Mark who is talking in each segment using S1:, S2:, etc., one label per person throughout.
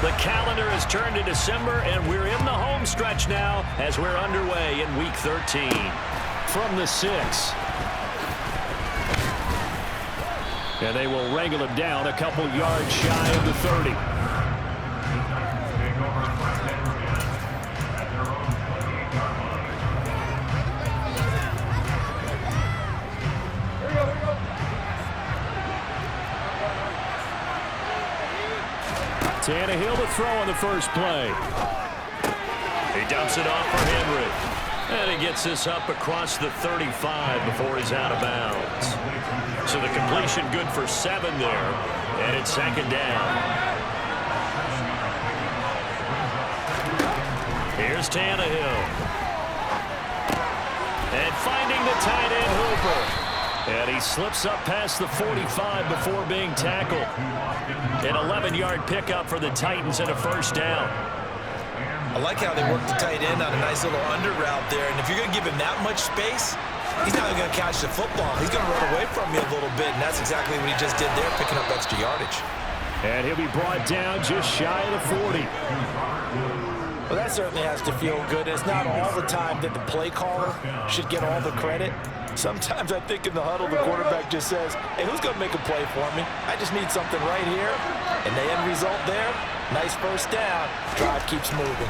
S1: The calendar has turned to December, and we're in the home stretch now as we're underway in Week 13. From the 6. And they will wrangle him down a couple yards shy of the 30. Tannehill to throw on the first play. He dumps it off for Henry. And he gets this up across the 35 before he's out of bounds. So the completion good for 7 there. And it's second down. Here's Tannehill. And finding the tight end Hooper. And he slips up past the 45 before being tackled. An 11-yard pickup for the Titans and a first down.
S2: I like how they work the tight end on a nice little under route there. And if you're going to give him that much space, he's not going to catch the football. He's going to run away from you a little bit, and that's exactly what he just did there, picking up extra yardage.
S1: And he'll be brought down just shy of the 40.
S3: Well, that certainly has to feel good. It's not all the time that the play caller should get all the credit. Sometimes I think in the huddle, the quarterback just says, hey, who's going to make a play for me? I just need something right here. And the end result there, nice first down. Drive keeps moving.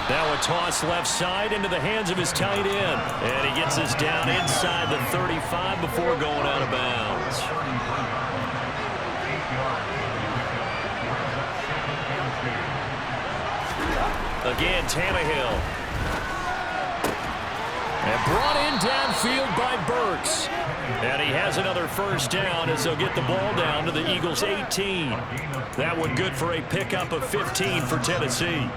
S1: Now a toss left side into the hands of his tight end. And he gets this down inside the 35 before going out of bounds. Again, Tannehill. And brought in downfield by Burks. And he has another first down as they'll get the ball down to the Eagles' 18. That one good for a pickup of 15 for Tennessee.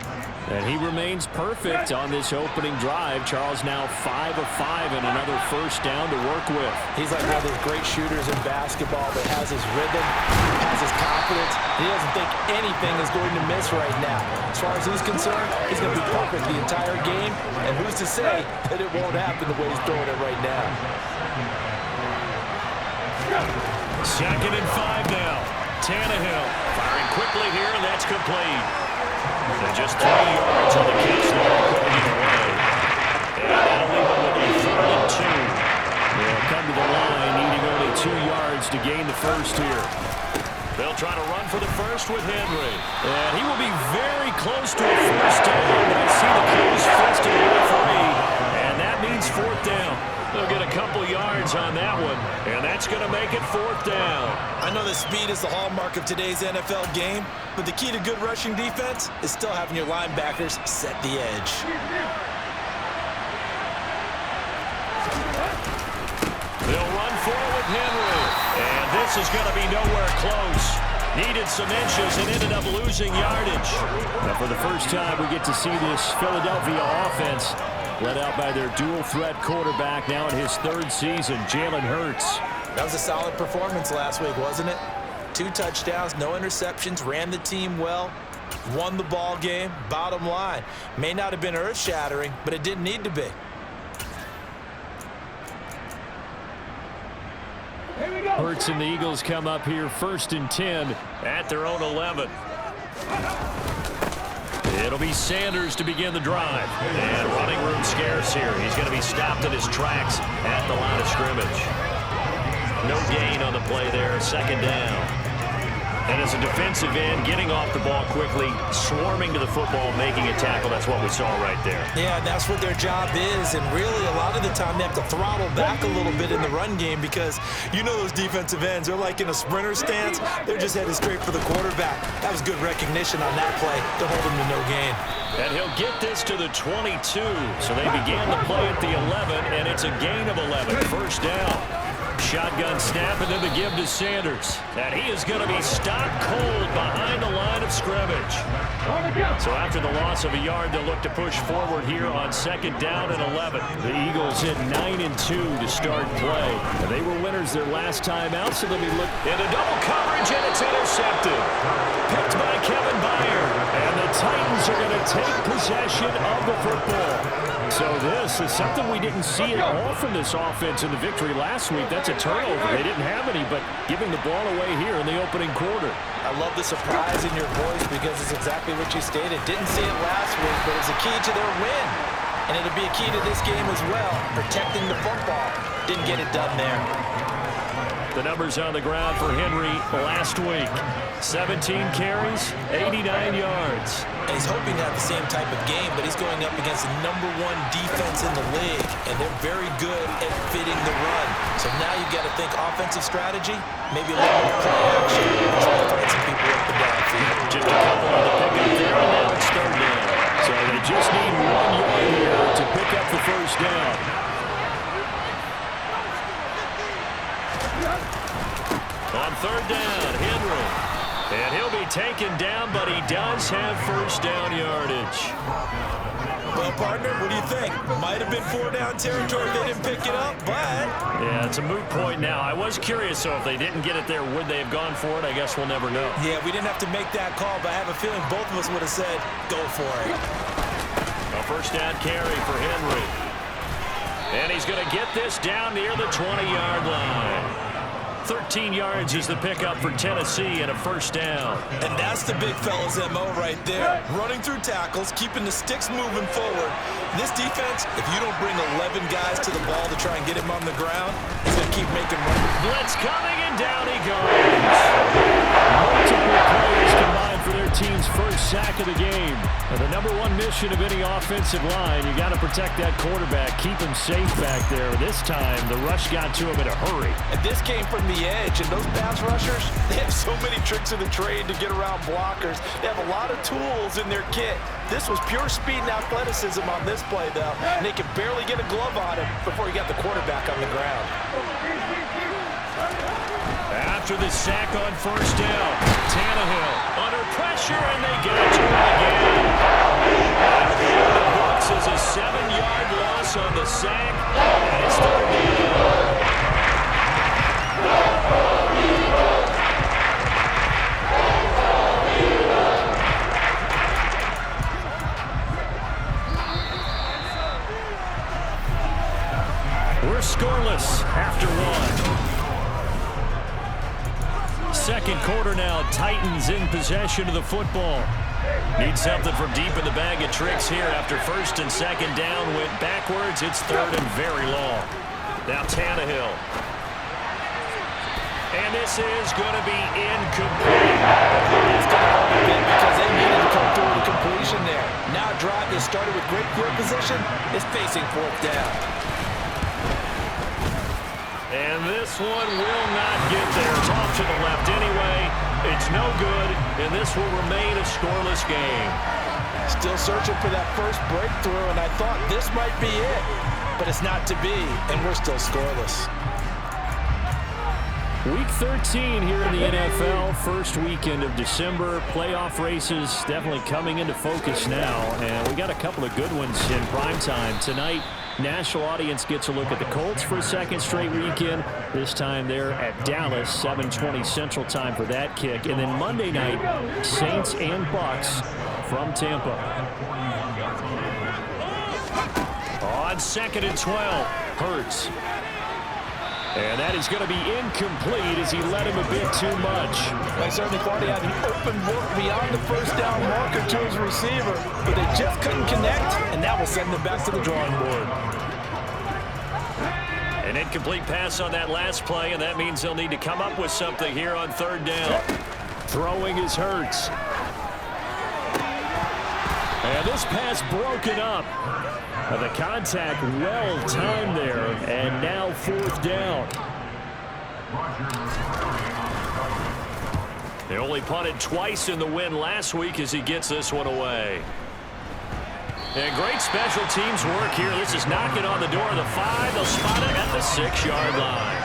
S1: And he remains perfect on this opening drive. Charles now 5 of 5 and another first down to work with.
S3: He's like one of those great shooters in basketball that has his rhythm, has his confidence. He doesn't think anything is going to miss right now. As far as he's concerned, he's going to be perfect the entire game. And who's to say that it won't happen the way he's throwing it right now?
S1: Second and 5 now. Tannehill firing quickly here, and that's complete. And just 3 yards on the catch there, putting it away. And that'll leave them with a 3rd and 2. They'll come to the line, needing only 2 yards to gain the first here. They'll try to run for the first with Henry. And he will be very close to a first down. I see the close fist of the referee. And that means 4th down. They'll get a couple yards on that one, and that's going to make it 4th down.
S2: I know that speed is the hallmark of today's NFL game, but the key to good rushing defense is still having your linebackers set the edge.
S1: They'll run forward with Henry, and this is going to be nowhere close. Needed some inches and ended up losing yardage. But for the first time, we get to see this Philadelphia offense led out by their dual-threat quarterback now in his 3rd season, Jalen Hurts.
S2: That was a solid performance last week, wasn't it? 2 touchdowns, no interceptions, ran the team well, won the ball game. Bottom line, may not have been earth-shattering, but it didn't need to be.
S1: Hurts and the Eagles come up here 1st and 10 at their own 11. It'll be Sanders to begin the drive. And running room scarce here. He's going to be stopped in his tracks at the line of scrimmage. No gain on the play there. 2nd down. And as a defensive end, getting off the ball quickly, swarming to the football, making a tackle. That's what we saw right there.
S2: Yeah, that's what their job is. And really, a lot of the time, they have to throttle back a little bit in the run game because you know those defensive ends, they're like in a sprinter stance. They're just headed straight for the quarterback. That was good recognition on that play to hold him to no gain.
S1: And he'll get this to the 22. So they began the play at the 11, and it's a gain of 11. First down. Shotgun snap and then the give to Sanders. And he is going to be stopped cold behind the line of scrimmage. So after the loss of a yard, they'll look to push forward here on 2nd down and 11. The Eagles hit 9-2 to start play. They were winners their last time out, so they'll be looking into double coverage, and it's intercepted. Picked by Kevin Byard. And the Titans are going to take possession of the football. So this is something we didn't see at all from this offense in the victory last week. That's a turnover. They didn't have any, but giving the ball away here in the opening quarter.
S3: I love the surprise in your voice because it's exactly what you stated. Didn't see it last week, but it's a key to their win. And it'll be a key to this game as well, protecting the football. Didn't get it done there.
S1: The numbers on the ground for Henry last week. 17 carries, 89 yards.
S2: And he's hoping to have the same type of game, but he's going up against the #1 defense in the league, and they're very good at fitting the run. So now you've got to think offensive strategy, maybe a little more play action. Try to find some people up the downfield.
S1: Just a couple on the pickup there, and now it's third down. So they just need 1 yard here to pick up the first down. On third down, Henry. And he'll be taken down, but he does have first down yardage.
S2: Well, partner, what do you think? Might have been 4-down territory if they didn't pick it up, but...
S1: Yeah, it's a moot point now. I was curious, so if they didn't get it there, would they have gone for it? I guess we'll never know.
S2: Yeah, we didn't have to make that call, but I have a feeling both of us would have said, go for it.
S1: A first down carry for Henry. And he's going to get this down near the 20-yard line. 13 yards is the pickup for Tennessee and a first down.
S2: And that's the big fella's MO right there. Running through tackles, keeping the sticks moving forward. This defense, if you don't bring 11 guys to the ball to try and get him on the ground, it's going to keep making runs.
S1: Blitz coming, and down he goes. Multiple players combined for their team's first sack of the game. And the #1 mission of any offensive line, you got to protect that quarterback, keep him safe back there. This time, the rush got to him in a hurry.
S3: And this came from the edge, and those pass rushers, they have so many tricks in the trade to get around blockers. They have a lot of tools in their kit. This was pure speed and athleticism on this play, though, and they could barely get a glove on him before he got the quarterback on the ground.
S1: After the sack on first down, Tannehill under pressure, and they get it to him again. The box is a 7-yard loss on the sack, and it's third down. We're scoreless after one. Second quarter now, Titans in possession of the football. Need something from deep in the bag of tricks here after first and second down went backwards. It's third and very long. Now Tannehill. And this is going to be incomplete.
S3: It's going to hurt a bit because they needed to come through with a completion there. Now a drive that started with great field position is facing fourth down.
S1: And this one will not get there. It's off to the left anyway. It's no good, and this will remain a scoreless game.
S3: Still searching for that first breakthrough, and I thought this might be it. But it's not to be, and we're still scoreless.
S1: Week 13 here in the NFL, first weekend of December. Playoff races definitely coming into focus now, and we got a couple of good ones in primetime. Tonight, national audience gets a look at the Colts for a second straight weekend. This time they're at Dallas, 7:20 Central Time for that kick. And then Monday night, Saints and Bucs from Tampa. On 2nd and 12, Hurts. And that is going to be incomplete as he led him a bit too much.
S3: I certainly thought he had an open look beyond the first down marker to his receiver, but they just couldn't connect, and that will send them back to the drawing board.
S1: An incomplete pass on that last play, and that means they'll need to come up with something here on third down. Throwing is Hurts. And this pass broken up. The contact well timed there, and now fourth down. They only punted twice in the win last week as he gets this one away. And great special teams work here. This is knocking on the door of the 5. They'll spot it at the 6-yard line.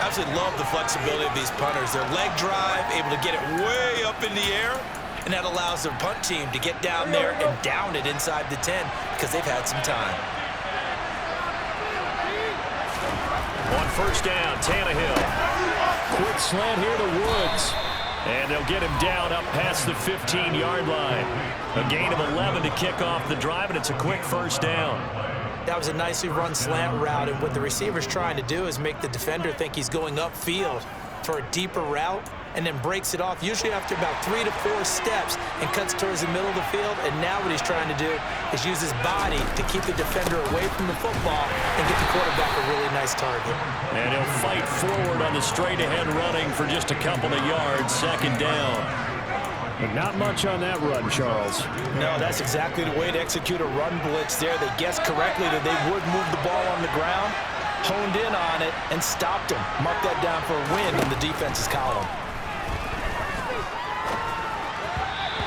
S2: Absolutely love the flexibility of these punters. Their leg drive, able to get it way up in the air, and that allows their punt team to get down there and down it inside the 10 because they've had some time.
S1: On first down, Tannehill. Quick slant here to Woods. And they'll get him down up past the 15-yard line. A gain of 11 to kick off the drive, and it's a quick first down.
S2: That was a nicely run slant route, and what the receiver's trying to do is make the defender think he's going upfield for a deeper route, and then breaks it off, usually after about 3 to 4 steps, and cuts towards the middle of the field. And now what he's trying to do is use his body to keep the defender away from the football and get the quarterback a really nice target.
S1: And he'll fight forward on the straight-ahead running for just a couple of yards, second down.
S4: But not much on that run, Charles.
S3: No, that's exactly the way to execute a run blitz there. They guessed correctly that they would move the ball on the ground, honed in on it, and stopped him. Mark that down for a win in the defense's column.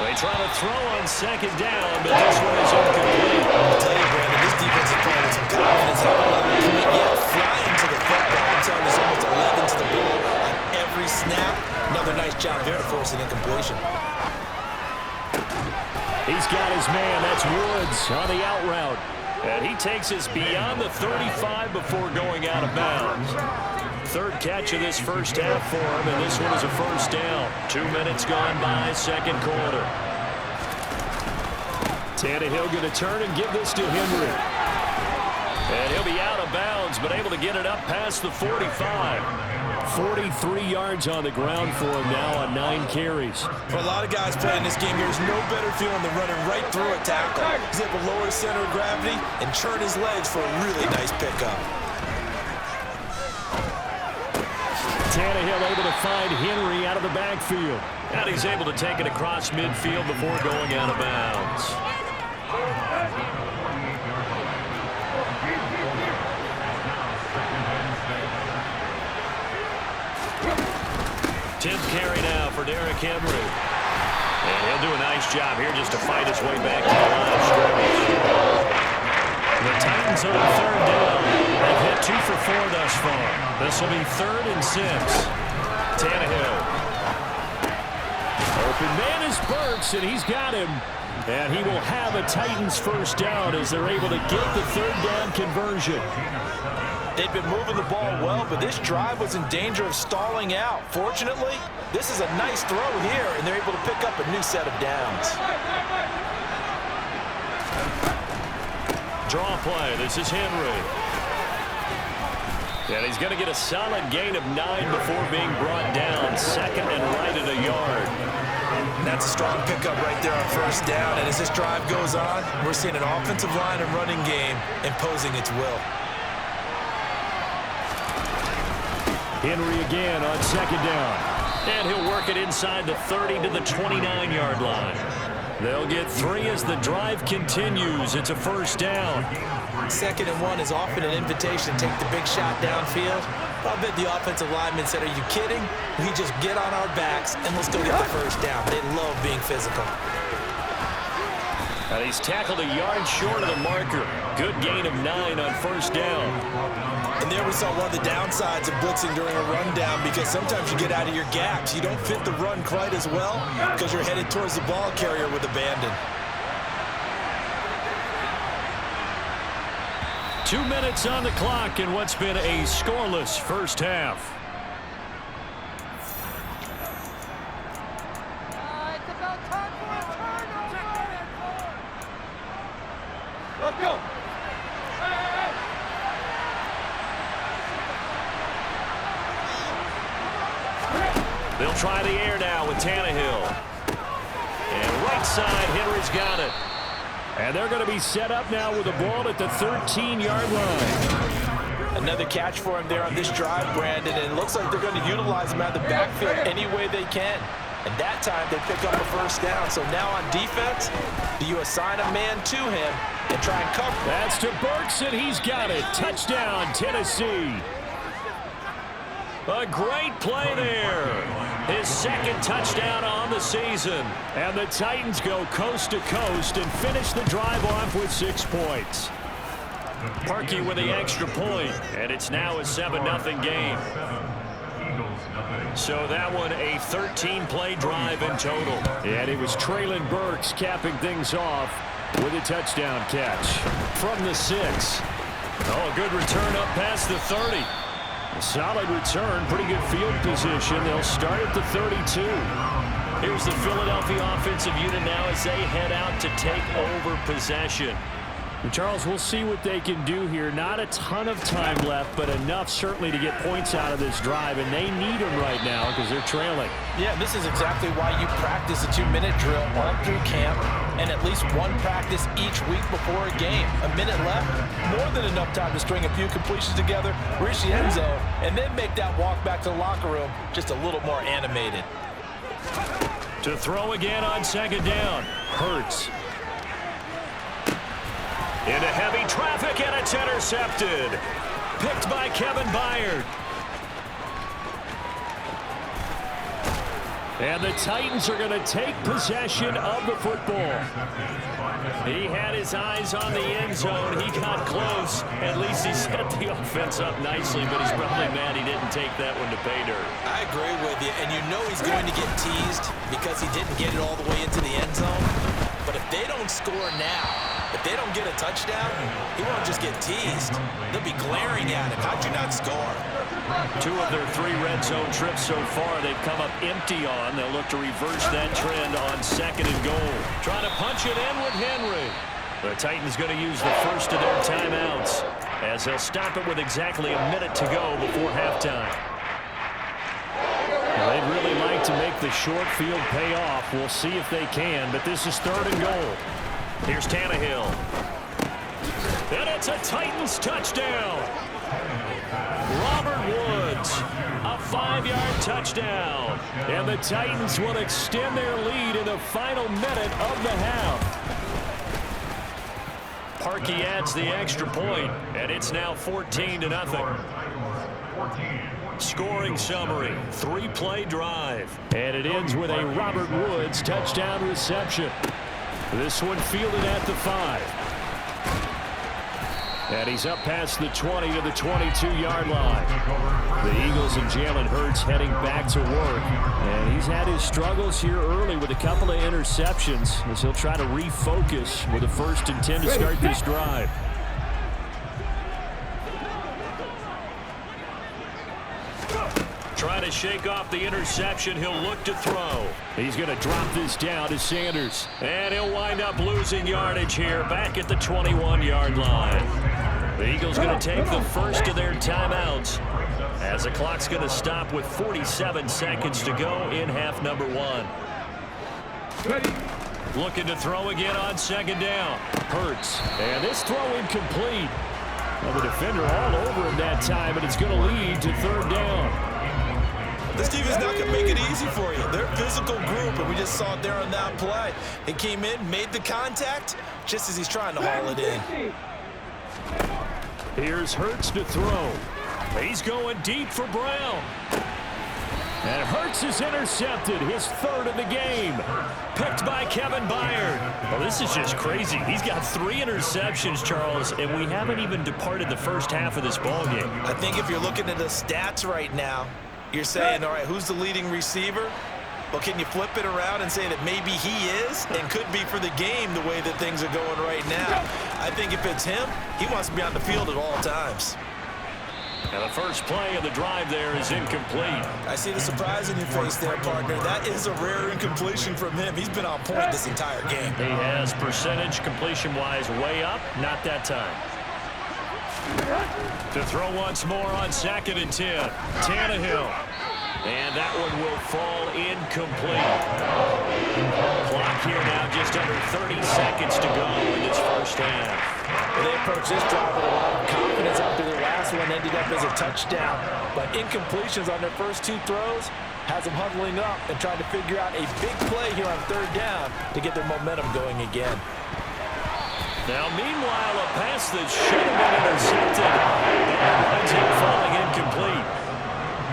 S1: They try to throw on second down, but this one is incomplete.
S2: I'll tell you, Brandon, this defense is playing with some confidence. They haven't allowed him to commit yet. Flying to the football. I'm telling you, there's almost 11 to the ball on every snap. Another nice job there to force an incompletion.
S1: He's got his man. That's Woods on the out route. And he takes us beyond the 35 before going out of bounds. Third catch of this first half for him, and this one is a first down. 2 minutes gone by, second quarter. Tannehill going to turn and give this to Henry. And he'll be out of bounds, but able to get it up past the 45. 43 yards on the ground for him now on 9 carries.
S2: For a lot of guys playing this game, there's no better feeling than running right through a tackle. He's able to lower his center of gravity and churn his legs for a really nice pickup.
S1: Tannehill able to find Henry out of the backfield. And he's able to take it across midfield before going out of bounds. Tenth carry now for Derrick Henry. And he'll do a nice job here just to fight his way back to the line of scrimmage. The Titans on third down. They've hit 2 for 4 thus far. This will be 3rd and 6. Tannehill. Open man is Burks, and he's got him. And he will have a Titans first down as they're able to get the third down conversion.
S3: They've been moving the ball well, but this drive was in danger of stalling out. Fortunately, this is a nice throw here, and they're able to pick up a new set of downs.
S1: Draw play. This is Henry. And he's going to get a solid gain of 9 before being brought down. Second and right at a yard.
S2: And that's a strong pickup right there on first down. And as this drive goes on, we're seeing an offensive line and running game imposing its will.
S1: Henry again on second down. And he'll work it inside the 30 to the 29-yard line. They'll get 3 as the drive continues. It's a first down.
S2: 2nd and 1 is often an invitation to take the big shot downfield. I bet the offensive lineman said, "Are you kidding? We just get on our backs and let's go get the first down." They love being physical.
S1: And he's tackled a yard short of the marker. Good gain of 9 on first down.
S2: And there we saw one of the downsides of blitzing during a rundown, because sometimes you get out of your gaps. You don't fit the run quite as well because you're headed towards the ball carrier with abandon.
S1: 2 minutes on the clock in what's been a scoreless first half.
S5: Let's go.
S1: They'll try the air now with Tannehill. And right side, Henry's got it. And they're going to be set up now with the ball at the 13-yard line.
S3: Another catch for him there on this drive, Brandon, and it looks like they're going to utilize him out of the backfield any way they can. And that time they pick up a first down. So now on defense, do you assign a man to him and try and cover?
S1: That's to Burks, and he's got it. Touchdown, Tennessee. A great play there. His 2nd touchdown on the season. And the Titans go coast to coast and finish the drive off with 6 points. Parkey with the extra point, and it's now a 7-0 game. So that one a 13-play drive in total. And it was Treylon Burks capping things off with a touchdown catch from the 6. Oh, a good return up past the 30. A solid return, pretty good field position. They'll start at the 32. Here's the Philadelphia offensive unit now as they head out to take over possession.
S4: And Charles, we'll see what they can do here. Not a ton of time left, but enough certainly to get points out of this drive, and they need them right now because they're trailing.
S3: Yeah, this is exactly why you practice a 2-minute drill all through camp and at least one practice each week before a game. A minute left, more than enough time to string a few completions together, reach the end zone, and then make that walk back to the locker room just a little more animated.
S1: To throw again on second down.
S4: Hurts.
S1: Into heavy traffic, and it's intercepted. Picked by Kevin Byard.
S4: And the Titans are going to take possession of the football.
S1: He had his eyes on the end zone. He got close. At least he set the offense up nicely, but he's probably mad he didn't take that one to pay dirt.
S2: I agree with you, and you know he's going to get teased because he didn't get it all the way into the end zone. But if they don't score now, if they don't get a touchdown, he won't just get teased. They'll be glaring at him. How'd you not score?
S1: 2 of their 3 red zone trips so far they've come up empty on. They'll look to reverse that trend on second and goal. Trying to punch it in with Henry. The Titans going to use the first of their timeouts as they'll stop it with exactly a minute to go before halftime.
S4: Well, they'd really like to make the short field pay off. We'll see if they can, but this is third and goal.
S1: Here's Tannehill. And it's a Titans touchdown. Robert Woods, a 5-yard touchdown.
S4: And the Titans will extend their lead in the final minute of the half.
S1: Parkey adds the extra point, and it's now 14-0. Scoring summary, 3-play drive.
S4: And it ends with a Robert Woods touchdown reception. This one fielded at the 5. And he's up past the 20 to the 22-yard line. The Eagles and Jalen Hurts heading back to work. And he's had his struggles here early with a couple of interceptions as he'll try to refocus with a 1st and 10 to start this drive.
S1: Trying to shake off the interception. He'll look to throw.
S4: He's going to drop this down to Sanders.
S1: And he'll wind up losing yardage here back at the 21-yard line. The Eagles going to take the first of their timeouts as the clock's going to stop with 47 seconds to go in half number 1. Looking to throw again on second down.
S4: Hurts. And this throw incomplete. Well, the defender all over him that time, and it's going to lead to third down.
S2: This defense not going to make it easy for you. They're a physical group, and we just saw it there on that play. He came in, made the contact, just as he's trying to haul it in.
S4: Here's Hurts to throw.
S1: He's going deep for Brown.
S4: And Hurts is intercepted, his 3rd of the game.
S1: Picked by Kevin Byard. Well, this is just crazy. He's got 3 interceptions, Charles, and we haven't even departed the first half of this ballgame.
S2: I think if you're looking at the stats right now, you're saying, all right, who's the leading receiver? Well, can you flip it around and say that maybe he is and could be for the game the way that things are going right now? I think if it's him, he wants to be on the field at all times.
S1: And the first play of the drive there is incomplete.
S2: I see the surprise in your face there, partner. That is a rare incompletion from him. He's been on point this entire game.
S1: He has percentage completion-wise way up, not that time. To throw once more on 2nd and 10. Tannehill. And that one will fall incomplete. Clock here now just under 30 seconds to go in this first half.
S3: They approach this drive with a lot of confidence after their last one ended up as a touchdown. But incompletions on their first 2 throws has them huddling up and trying to figure out a big play here on 3rd down to get their momentum going again.
S1: Now, meanwhile, a pass that should have been intercepted. That winds up falling incomplete.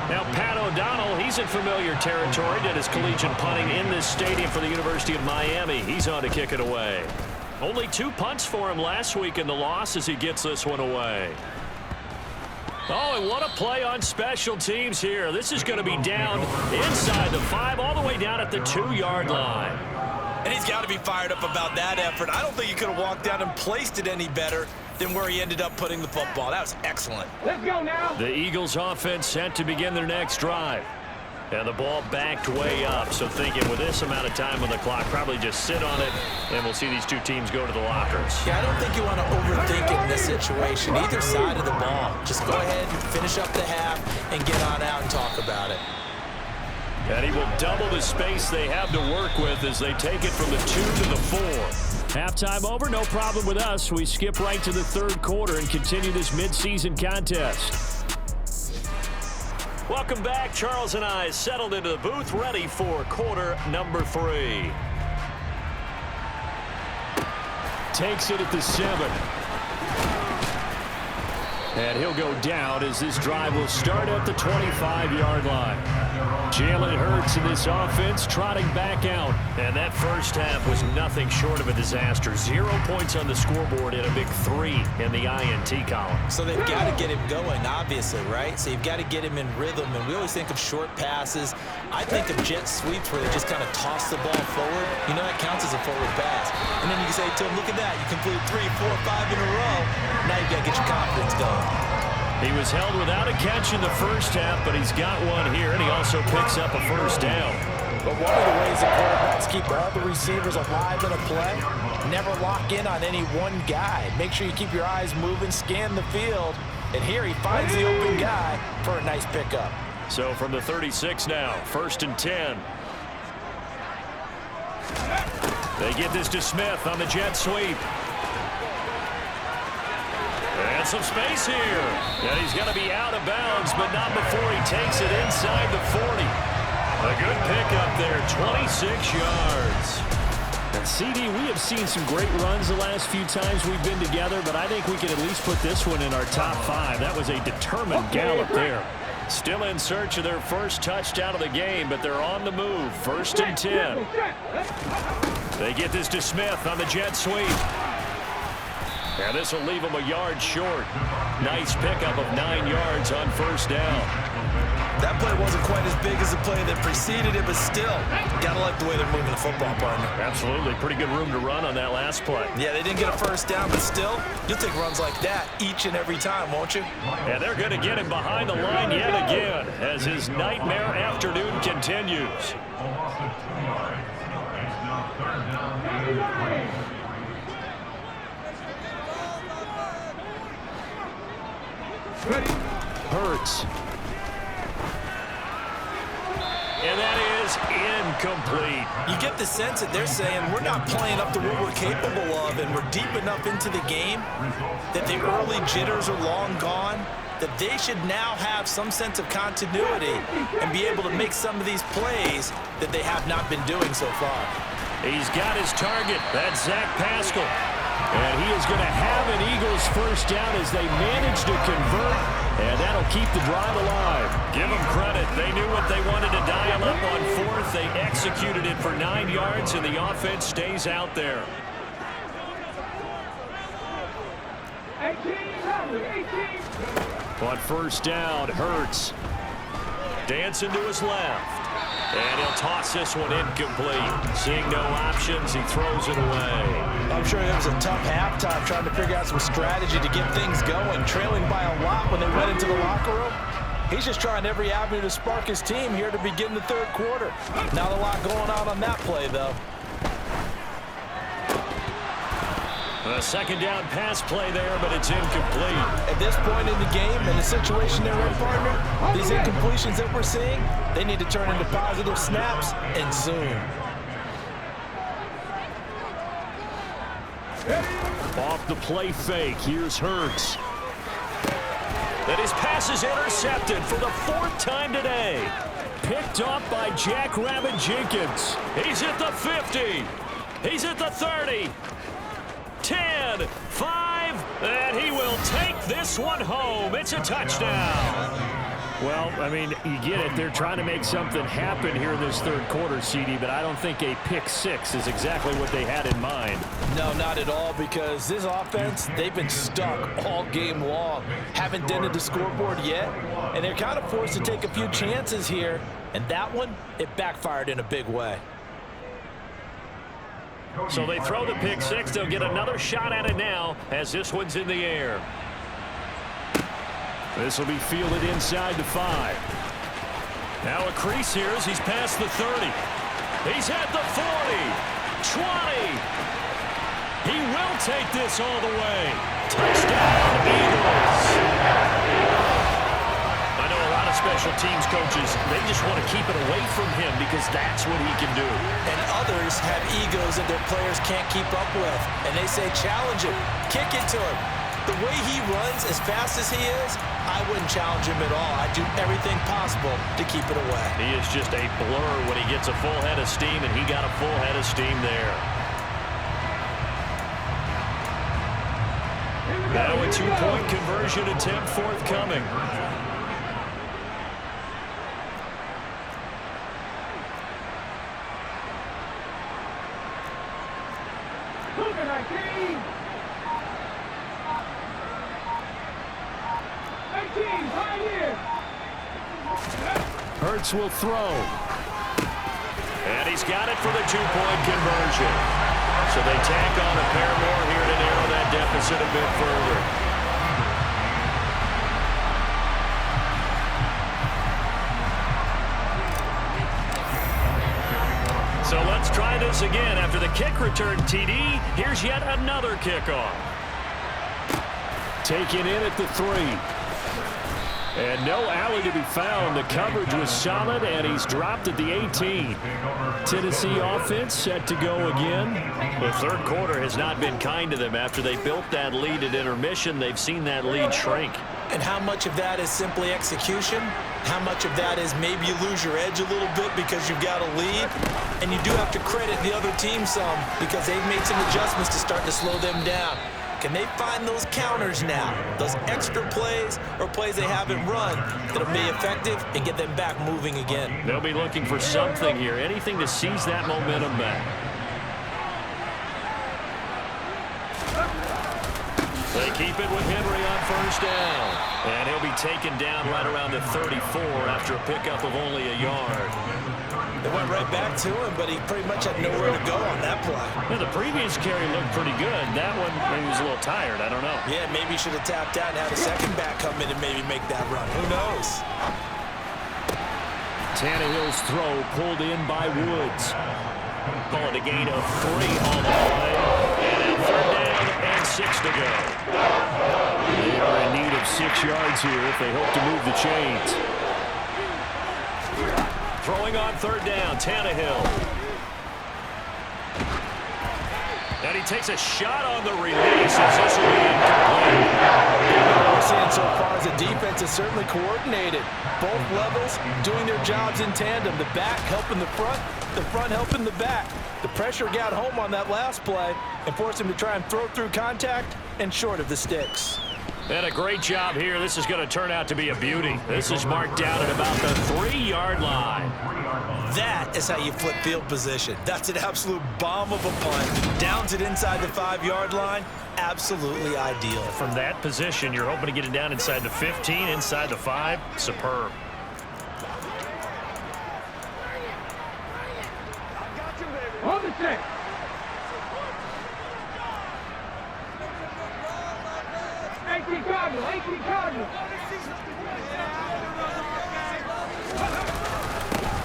S1: Now, Pat O'Donnell, he's in familiar territory. Did his collegiate punting in this stadium for the University of Miami. He's on to kick it away. Only 2 punts for him last week in the loss as he gets this one away. Oh, and what a play on special teams here. This is going to be down inside the 5, all the way down at the 2-yard line.
S2: And he's got to be fired up about that effort. I don't think he could have walked down and placed it any better than where he ended up putting the football. That was excellent.
S5: Let's go now.
S1: The Eagles offense set to begin their next drive. And the ball backed way up, so thinking with this amount of time on the clock, probably just sit on it, and we'll see these two teams go to the lockers.
S2: Yeah, I don't think you want to overthink it in this situation. Either side of the ball. Just go ahead and finish up the half and get on out and talk about it.
S1: And he will double the space they have to work with as they take it from the 2 to the 4.
S4: Halftime over, no problem with us. We skip right to the third quarter and continue this midseason contest.
S1: Welcome back. Charles and I settled into the booth, ready for quarter number 3.
S4: Takes it at the 7. And he'll go down as this drive will start at the 25-yard line. Jalen Hurts in this offense trotting back out.
S1: And that first half was nothing short of a disaster. 0 points on the scoreboard and a big 3 in the INT column.
S2: So they've got to get him going, obviously, right? So you've got to get him in rhythm. And we always think of short passes. I think of jet sweeps where they just kind of toss the ball forward. You know, that counts as a forward pass. And then you can say to him, look at that. You completed 3, 4, 5 in a row. Now you've got to get your confidence going.
S1: He was held without a catch in the first half, but he's got one here, and he also picks up a first down.
S3: But one of the ways that quarterbacks keep all the receivers alive in a play, never lock in on any one guy. Make sure you keep your eyes moving, scan the field, and here he finds the open guy for a nice pickup.
S1: So from the 36 now, 1st and 10. They get this to Smith on the jet sweep. And some space here. And he's going to be out of bounds, but not before he takes it inside the 40. A good pickup there, 26 yards.
S4: And CD, we have seen some great runs the last few times we've been together, but I think we can at least put this one in our top 5. That was a determined gallop there.
S1: Still in search of their first touchdown of the game, but they're on the move. 1st and 10. They get this to Smith on the jet sweep. And this will leave him a yard short. Nice pickup of 9 yards on first down.
S2: That play wasn't quite as big as the play that preceded it, but still, gotta like the way they're moving the football, partner.
S1: Absolutely. Pretty good room to run on that last play.
S2: Yeah, they didn't get a first down, but still, you'll take runs like that each and every time, won't you?
S1: And they're going to get him behind the line yet again as his nightmare afternoon continues.
S4: Hurts.
S1: And that is incomplete.
S2: You get the sense that they're saying we're not playing up to what we're capable of, and we're deep enough into the game that the early jitters are long gone, that they should now have some sense of continuity and be able to make some of these plays that they have not been doing so far.
S1: He's got his target. That's Zach Pascal.
S4: And he is going to have an Eagles first down as they manage to convert, and that'll keep the drive alive.
S1: Give them credit. They knew what they wanted to dial up on 4th. They executed it for 9 yards, and the offense stays out there.
S5: 18.
S4: On first down, Hurts.
S1: Dancing to his left. And he'll toss this one incomplete. Seeing no options, he throws it away.
S3: I'm sure it was a tough halftime trying to figure out some strategy to get things going. Trailing by a lot when they went into the locker room. He's just trying every avenue to spark his team here to begin the third quarter. Not a lot going on that play, though.
S1: A second down pass play there, but it's incomplete.
S3: At this point in the game, in the situation they're in, partner, these incompletions that we're seeing, they need to turn into positive snaps, and soon.
S4: Off the play fake, here's Hurts.
S1: And his pass is intercepted for the 4th time today.
S4: Picked off by Jackrabbit Jenkins.
S1: He's at the 50. He's at the 30. 10, 5, and he will take this one home. It's a touchdown.
S4: Well, I mean, you get it. They're trying to make something happen here in this third quarter, CD, but I don't think a pick 6 is exactly what they had in mind.
S3: No, not at all, because this offense, they've been stuck all game long. Haven't dented the scoreboard yet, and they're kind of forced to take a few chances here, and that one, it backfired in a big way.
S1: So they throw the pick 6. They'll get another shot at it now as this one's in the air.
S4: This will be fielded inside the 5.
S1: Now a crease here as he's past the 30. He's at the 40. 20. He will take this all the way. Touchdown, Eagles. I know a lot of special teams coaches, they just want to keep it away from him because that's what he can do.
S2: And others have egos that their players can't keep up with. And they say, challenge him, kick it to him. The way he runs as fast as he is, I wouldn't challenge him at all. I'd do everything possible to keep it away.
S1: He is just a blur when he gets a full head of steam, and he got a full head of steam there. Now a two-point conversion attempt forthcoming.
S4: Hurts will throw.
S1: And he's got it for the two-point conversion. So they tack on a pair more here to narrow that deficit a bit further. So let's try this again. After the kick return TD, here's yet another kickoff.
S4: Taken in at the 3. And no alley to be found. The coverage was solid, and he's dropped at the 18. Tennessee offense set to go again.
S1: The third quarter has not been kind to them. After they built that lead at intermission, they've seen that lead shrink.
S2: And how much of that is simply execution? How much of that is maybe you lose your edge a little bit because you've got a lead? And you do have to credit the other team some because they've made some adjustments to start to slow them down. Can they find those counters now, those extra plays or plays they haven't run that'll be effective and get them back moving again?
S1: They'll be looking for something here, anything to seize that momentum back. They keep it with Henry on first down. And he'll be taken down right around the 34 after a pickup of only a yard.
S2: They went right back to him, but he pretty much had nowhere to go on that play.
S1: Yeah, the previous carry looked pretty good. That one, maybe he was a little tired. I don't know.
S2: Yeah, maybe he should have tapped out and had a second back come in and maybe make that run. Who knows?
S4: Tannehill's throw pulled in by Woods.
S1: Pulling a gain of 3 on the play. And third down and 6 to go.
S4: They are in need of 6 yards here if they hope to move the chains.
S1: Throwing on third down, Tannehill. And he takes a shot on the release as this will be incomplete.
S3: What we're seeing so far is the defense is certainly coordinated. Both levels doing their jobs in tandem. The back helping the front helping the back. The pressure got home on that last play and forced him to try and throw through contact and short of the sticks.
S1: And a great job here. This is going to turn out to be a beauty. This is marked down at about the 3-yard line.
S2: That is how you flip field position. That's an absolute bomb of a punt. Downs it inside the 5-yard line. Absolutely ideal.
S1: From that position, you're hoping to get it down inside the 15, inside the 5. Superb.
S5: On the check.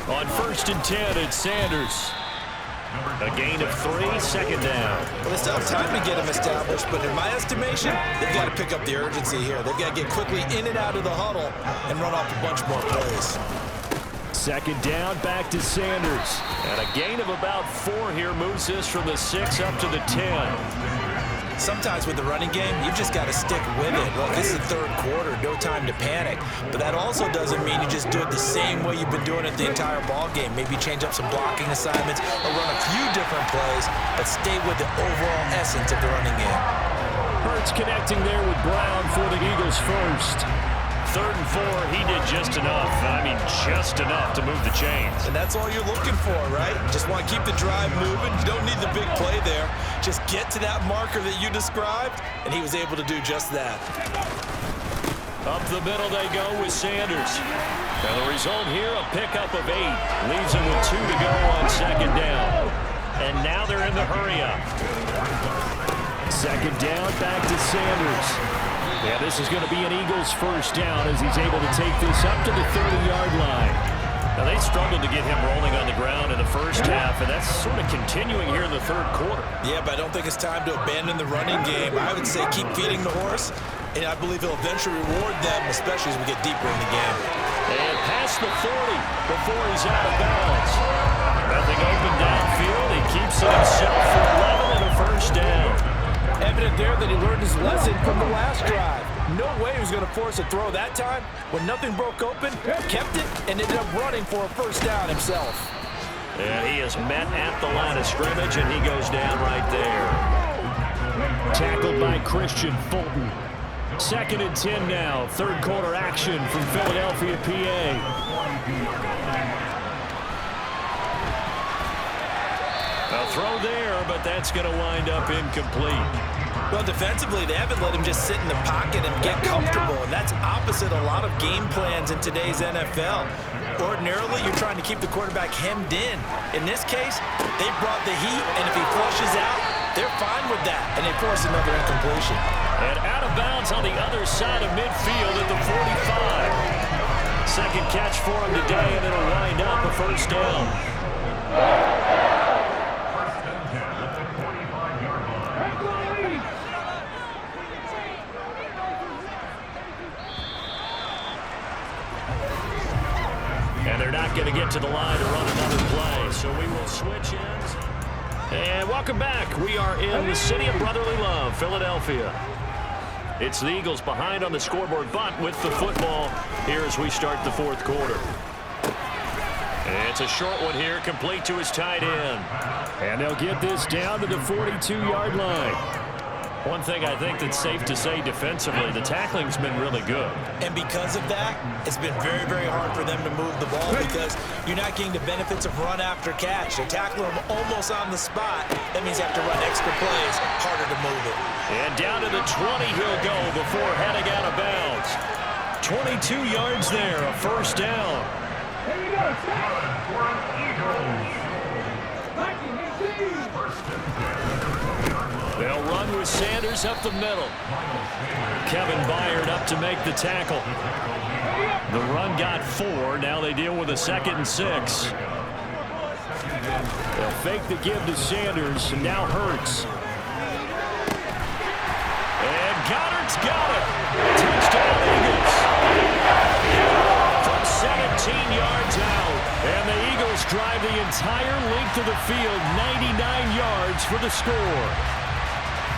S1: On first and 10, it's Sanders. A gain of 3, second down.
S2: Well, they still have time to get him established, but in my estimation, they've got to pick up the urgency here. They've got to get quickly in and out of the huddle and run off a bunch more plays.
S4: Second down, back to Sanders.
S1: And a gain of about 4 here moves this from the 6 up to the 10.
S2: Sometimes with the running game, you've just got to stick with it. Well, this is the third quarter, no time to panic. But that also doesn't mean you just do it the same way you've been doing it the entire ball game. Maybe change up some blocking assignments or run a few different plays, but stay with the overall essence of the running game.
S4: Hurts connecting there with Brown for the Eagles first.
S1: Third and 4, he did just enough. I mean, just enough to move the chains.
S2: And that's all you're looking for, right? Just want to keep the drive moving. You don't need the big play there. Just get to that marker that you described, and he was able to do just that.
S1: Up the middle they go with Sanders. And the result here, a pickup of 8. Leaves him with 2 to go on second down. And now they're in the hurry-up.
S4: Second down, back to Sanders. Yeah, this is going to be an Eagles first down as he's able to take this up to the 30-yard line.
S1: Now, they struggled to get him rolling on the ground in the first half, and that's sort of continuing here in the third quarter.
S2: Yeah, but I don't think it's time to abandon the running game. I would say keep feeding the horse, and I believe he'll eventually reward them, especially as we get deeper in the game.
S1: And past the 40 before he's out of bounds. Nothing open downfield. He keeps it himself for 11 and a first down.
S3: Evident there that he learned his lesson from the last drive. No way he was going to force a throw that time. When nothing broke open, kept it, and ended up running for a first down himself.
S1: And he is met at the line of scrimmage, and he goes down right there.
S4: Tackled by Christian Fulton. 2nd and 10 now. Third quarter action from Philadelphia, PA.
S1: A throw there, but that's going to wind up incomplete.
S2: Well, defensively, they haven't let him just sit in the pocket and get comfortable, and that's opposite a lot of game plans in today's NFL. Ordinarily, you're trying to keep the quarterback hemmed in. In this case, they brought the heat, and if he flushes out, they're fine with that, and they force another incompletion.
S1: And out of bounds on the other side of midfield at the 45. Second catch for him today, and it'll wind up a first down. And they're not going to get to the line to run another play, so we will switch ends. And welcome back. We are in the city of brotherly love, Philadelphia. It's the Eagles behind on the scoreboard, but with the football here as we start the fourth quarter. And it's a short one here, complete to his tight end.
S4: And they'll get this down to the 42-yard line.
S1: One thing I think that's safe to say defensively, the tackling's been really good.
S2: And because of that, it's been very, very hard for them to move the ball because you're not getting the benefits of run after catch. They're tackling them almost on the spot. That means you have to run extra plays, harder to move it.
S1: And down to the 20 he'll go before heading out of bounds. 22 yards there, a first down.
S5: Here we go.
S1: They'll run with Sanders up the middle. Kevin Byard up to make the tackle. The run got 4. Now they deal with a 2nd and 6.
S4: They'll fake the give to Sanders, and now Hurts.
S1: And Goddard's got it. Touchdown, Eagles. From 17 yards out. And the Eagles drive the entire length of the field, 99 yards for the score.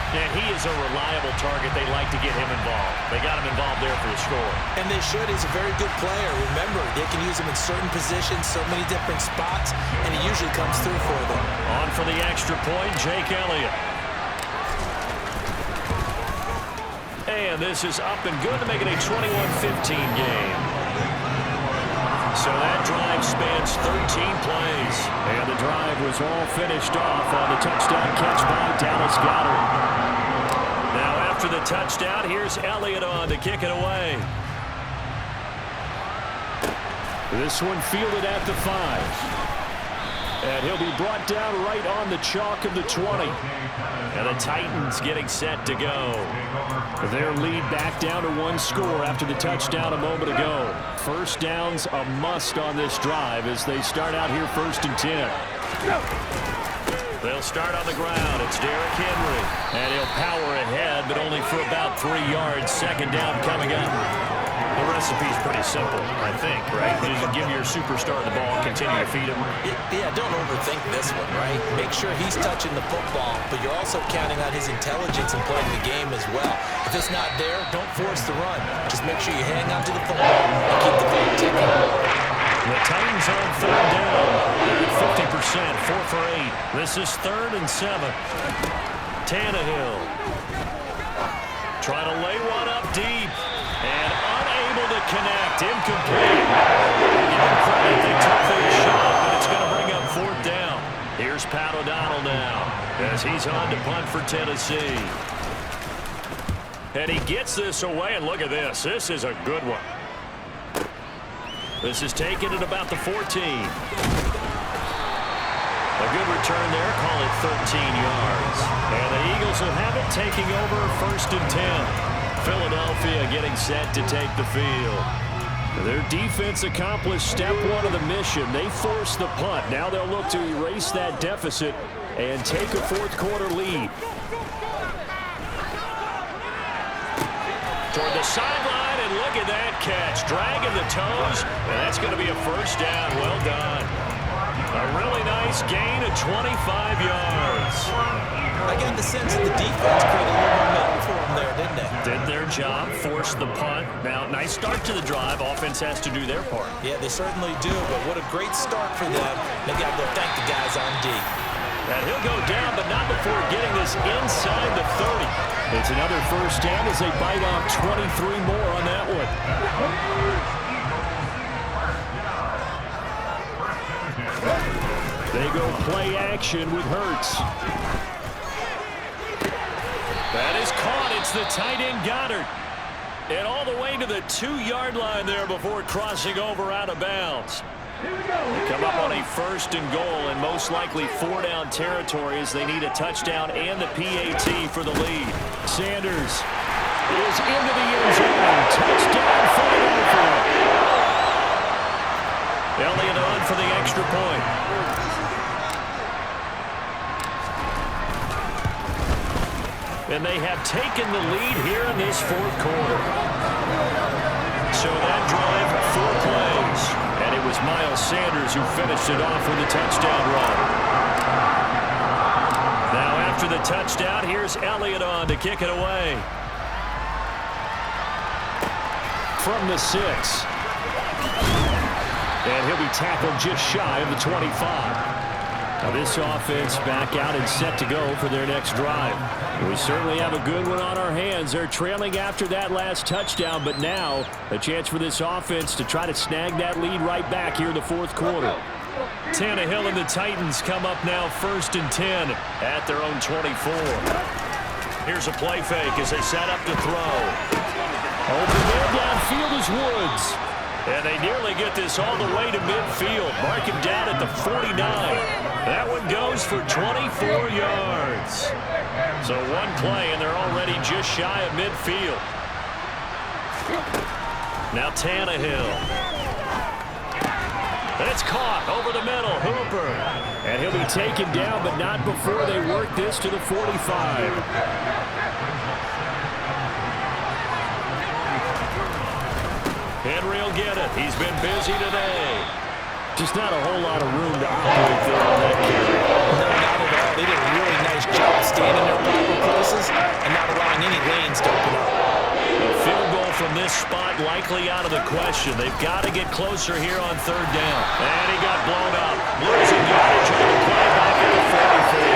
S1: And he is a reliable target. They like to get him involved. They got him involved there for the score.
S2: And they should. He's a very good player. Remember, they can use him in certain positions, so many different spots, and he usually comes through for them.
S1: On for the extra point, Jake Elliott. And this is up and good to make it a 21-15 game. So that drive spans 13 plays.
S4: And the drive was all finished off on the touchdown catch by Dallas Goedert.
S1: Now after the touchdown, here's Elliott on to kick it away.
S4: This one fielded at the 5. And he'll be brought down right on the chalk of the 20.
S1: And the Titans getting set to go.
S4: Their lead back down to 1 score after the touchdown a moment ago. First down's a must on this drive as they start out here 1st and 10.
S1: They'll start on the ground. It's Derrick Henry. And he'll power ahead, but only for about 3 yards. 2nd down coming up. The recipe's pretty simple, I think, right? You just give your superstar the ball, continue to feed him.
S2: Yeah, don't overthink this one, right? Make sure he's touching the football, but you're also counting on his intelligence in playing the game as well. If it's not there, don't force the run. Just make sure you hang on to the football and keep the clock ticking.
S1: The Titans on 3rd down. They're at 50%, 4 for 8. This is 3rd and 7. Tannehill. Trying to lay one up deep. And unable to connect. Incomplete. Give them credit. They took their shot, but it's going to bring up 4th down. Here's Pat O'Donnell now as he's on to punt for Tennessee. And he gets this away, and look at this. This is a good one. This is taken at about the 14. A good return there. Call it 13 yards. And the Eagles will have it taking over 1st and 10. Philadelphia getting set to take the field.
S4: Their defense accomplished step one of the mission. They forced the punt. Now they'll look to erase that deficit and take a fourth quarter lead.
S1: Toward the sideline, and look at that catch. Dragging the toes, and that's going to be a first down. Well done. A really nice gain of 25 yards.
S2: I got the sense that the defense created a little momentum for them there, didn't they?
S1: Did their job, forced the punt. Now, nice start to the drive. Offense has to do their part.
S2: Yeah, they certainly do, but what a great start for them. They got to go thank the guys on D.
S1: And he'll go down, but not before getting this inside the 30.
S4: It's another first down as they bite off 23 more on that one. They go play action with Hurts.
S1: That is caught. It's the tight end Goddard. And all the way to the 2-yard line there before crossing over out of bounds. Come up on a first and goal and most likely 4-down territory as they need a touchdown and the PAT for the lead.
S4: Sanders is into the end zone. Touchdown final for him.
S1: Elliott on for the extra point. And they have taken the lead here in this fourth quarter. So that drive, 4 plays. And it was Miles Sanders who finished it off with a touchdown run. Now after the touchdown, here's Elliott on to kick it away.
S4: From the 6. And he'll be tackled just shy of the 25. Now this offense back out and set to go for their next drive. We certainly have a good one on our hands. They're trailing after that last touchdown, but now a chance for this offense to try to snag that lead right back here in the fourth quarter.
S1: Tannehill and the Titans come up now 1st and 10 at their own 24. Here's a play fake as they set up to throw.
S4: Open man downfield is Woods.
S1: And they nearly get this all the way to midfield. Mark him down at the 49. That one goes for 24 yards. So one play, and they're already just shy of midfield. Now Tannehill. It's caught over the middle. Hooper.
S4: And he'll be taken down, but not before they work this to the 45.
S1: Henry will get it. He's been busy today.
S4: Just not a whole lot of room to operate there on that carry.
S2: No, not at all. They did a really nice job standing their proper places and not allowing any lanes to open up.
S1: A field goal from this spot likely out of the question. They've got to get closer here on 3rd down. And he got blown up. Losing yardage on the play back at the 44.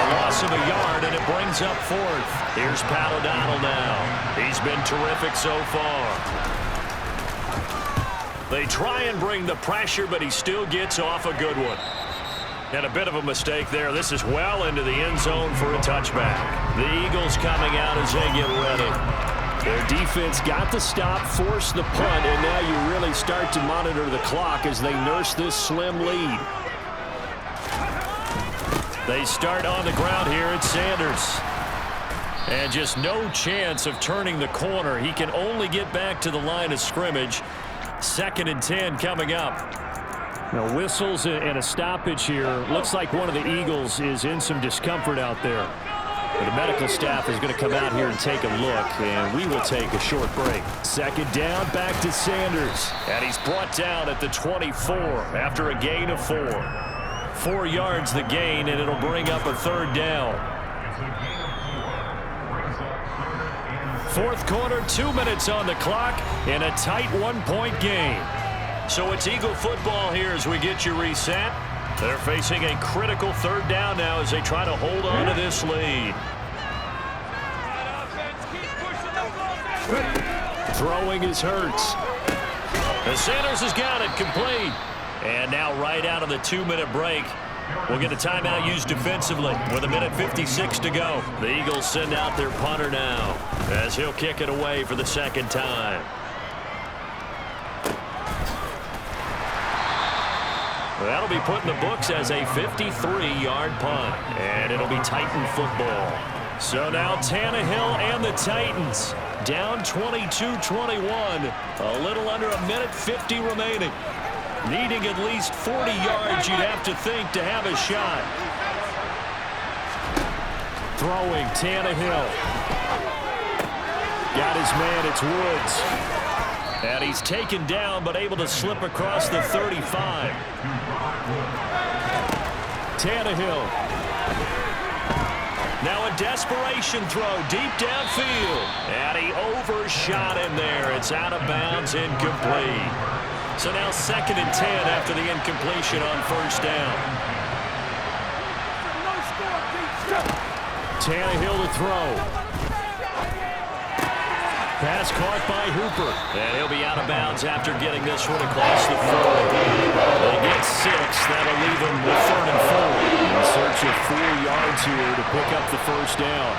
S1: A loss of a yard, and it brings up 4th. Here's Pat O'Donnell now. He's been terrific so far. They try and bring the pressure, but he still gets off a good one. And a bit of a mistake there. This is well into the end zone for a touchback. The Eagles coming out as they get ready.
S4: Their defense got the stop, forced the punt, and now you really start to monitor the clock as they nurse this slim lead.
S1: They start on the ground here at Sanders. And just no chance of turning the corner. He can only get back to the line of scrimmage. 2nd and 10 coming up.
S4: Now whistles and a stoppage here. Looks like one of the Eagles is in some discomfort out there. But the medical staff is going to come out here and take a look, and we will take a short break. 2nd down, back to Sanders.
S1: And he's brought down at the 24 after a gain of 4. 4 yards the gain, and it'll bring up a 3rd down. 4th quarter, 2 minutes on the clock, and a tight 1-point game. So it's Eagle football here as we get you reset. They're facing a critical 3rd down now as they try to hold on to this lead.
S4: Throwing is Hurts.
S1: The Sanders has got it complete. And now right out of the 2-minute break, we'll get a timeout used defensively with 1:56 to go. The Eagles send out their punter now as he'll kick it away for the 2nd time. That'll be put in the books as a 53-yard punt, and it'll be Titan football. So now Tannehill and the Titans Down 22-21. A little under a minute 50 remaining. Needing at least 40 yards, you'd have to think, to have a shot.
S4: Throwing, Tannehill. Got his man, it's Woods.
S1: And he's taken down, but able to slip across the 35.
S4: Tannehill.
S1: Now a desperation throw deep downfield. And he overshot him there. It's out of bounds, incomplete. So now 2nd and 10 after the incompletion on first down.
S4: Tannehill to throw. Pass caught by Hooper.
S1: And he'll be out of bounds after getting this one across the 40. They get 6. That'll leave them with 3rd and 4.
S4: In search of 4 yards here to pick up the first down.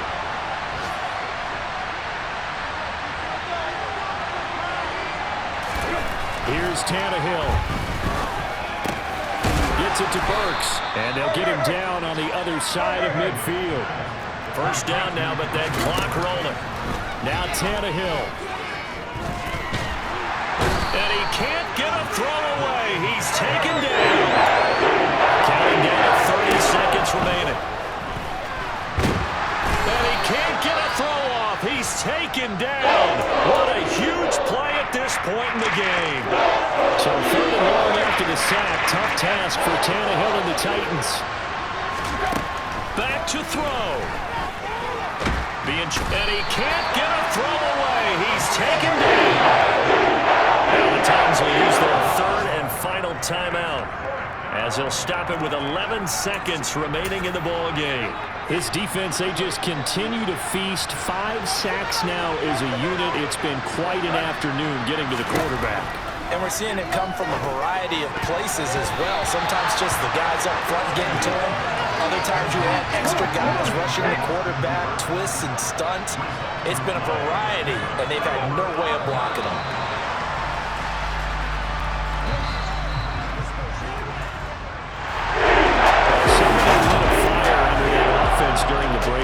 S4: Here's Tannehill. Gets it to Burks. And they'll get him down on the other side of midfield.
S1: First down now, but that clock rolling.
S4: Now Tannehill.
S1: And he can't get a throw away. He's taken down. Counting down to 30 seconds remaining. And he can't get a throw off. He's taken down. What a huge play at this point in the game.
S4: So 3rd and long after the sack. Tough task for Tannehill and the Titans.
S1: Back to throw. And he can't get a throw away. He's taken down. Now the Titans will use their 3rd and final timeout as they'll stop it with 11 seconds remaining in the ball game.
S4: This defense, they just continue to feast. 5 sacks now as a unit. It's been quite an afternoon getting to the quarterback.
S3: And we're seeing it come from a variety of places as well. Sometimes just the guys up front getting to him. Other times you have extra guys rushing the quarterback, twists and stunts. It's been a variety, and they've had no way of blocking them.